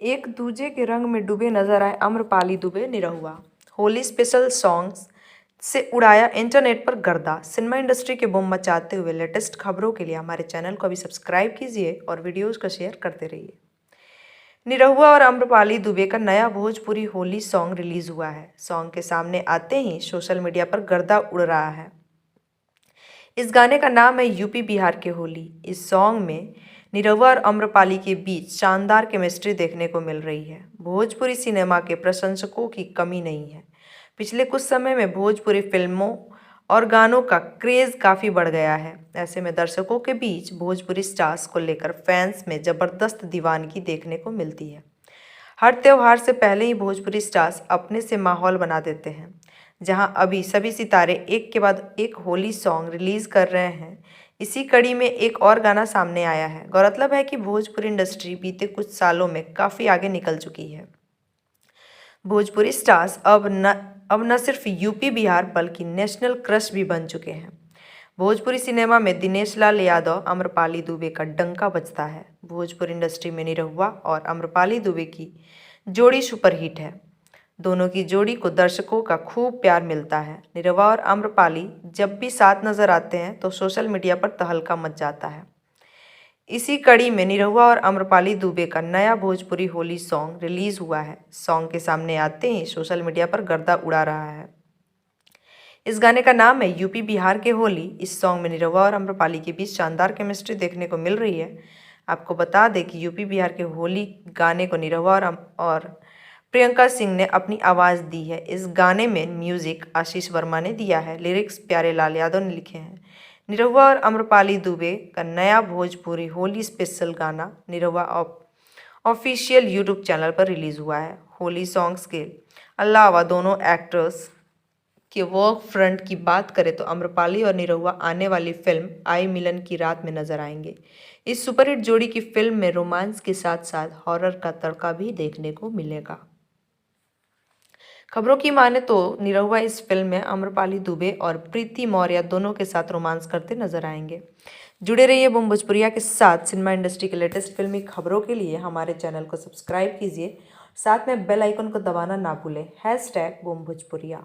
एक दूजे के रंग में डूबे नजर आए आम्रपाली दुबे निरहुआ। होली स्पेशल सॉन्ग्स से उड़ाया इंटरनेट पर गर्दा। सिनेमा इंडस्ट्री के बूम मचाते हुए लेटेस्ट खबरों के लिए हमारे चैनल को अभी सब्सक्राइब कीजिए और वीडियोस को शेयर करते रहिए। निरहुआ और आम्रपाली दुबे का नया भोजपुरी होली सॉन्ग रिलीज हुआ है। सॉन्ग के सामने आते ही सोशल मीडिया पर गर्दा उड़ रहा है। इस गाने का नाम है यूपी बिहार के होली। इस सॉन्ग में निरहुआ और आम्रपाली के बीच शानदार केमिस्ट्री देखने को मिल रही है। भोजपुरी सिनेमा के प्रशंसकों की कमी नहीं है। पिछले कुछ समय में भोजपुरी फिल्मों और गानों का क्रेज़ काफ़ी बढ़ गया है। ऐसे में दर्शकों के बीच भोजपुरी स्टार्स को लेकर फैंस में ज़बरदस्त दीवानगी देखने को मिलती है। हर त्योहार से पहले ही भोजपुरी स्टार्स अपने से माहौल बना देते हैं। जहां अभी सभी सितारे एक के बाद एक होली सॉन्ग रिलीज कर रहे हैं, इसी कड़ी में एक और गाना सामने आया है। गौरतलब है कि भोजपुरी इंडस्ट्री बीते कुछ सालों में काफ़ी आगे निकल चुकी है। भोजपुरी स्टार्स अब न सिर्फ यूपी बिहार बल्कि नेशनल क्रश भी बन चुके हैं। भोजपुरी सिनेमा में दिनेश लाल यादव, आम्रपाली दुबे का डंका बजता है। भोजपुरी इंडस्ट्री में निरहुआ और आम्रपाली दुबे की जोड़ी सुपरहिट है। दोनों की जोड़ी को दर्शकों का खूब प्यार मिलता है। निरहुआ और आम्रपाली जब भी साथ नजर आते हैं तो सोशल मीडिया पर तहलका मच जाता है। इसी कड़ी में निरहुआ और आम्रपाली दुबे का नया भोजपुरी होली सॉन्ग रिलीज हुआ है। सॉन्ग के सामने आते ही सोशल मीडिया पर गर्दा उड़ा रहा है। इस गाने का नाम है यूपी बिहार के होली। इस सॉन्ग में निरहुआ और आम्रपाली के बीच शानदार केमिस्ट्री देखने को मिल रही है। आपको बता दें कि यूपी बिहार के होली गाने को निरहुआ और प्रियंका सिंह ने अपनी आवाज़ दी है। इस गाने में म्यूजिक आशीष वर्मा ने दिया है, लिरिक्स प्यारे लाल यादव ने लिखे हैं। निरहुआ और आम्रपाली दुबे का नया भोजपुरी होली स्पेशल गाना निरहुआ ऑफिशियल यूट्यूब चैनल पर रिलीज हुआ है। होली सॉन्ग्स के अलावा दोनों एक्टर्स के वर्क फ्रंट की बात करें तो आम्रपाली और निरहुआ आने वाली फिल्म आई मिलन की रात में नजर आएंगे। इस सुपरहिट जोड़ी की फिल्म में रोमांस के साथ साथ हॉरर का तड़का भी देखने को मिलेगा। खबरों की माने तो निरहुआ इस फिल्म में आम्रपाली दुबे और प्रीति मौर्य दोनों के साथ रोमांस करते नजर आएंगे। जुड़े रहिए बूम भोजपुरिया के साथ। सिनेमा इंडस्ट्री के लेटेस्ट फिल्मी खबरों के लिए हमारे चैनल को सब्सक्राइब कीजिए, साथ में बेल आइकन को दबाना ना भूलें। #बूम भोजपुरिया।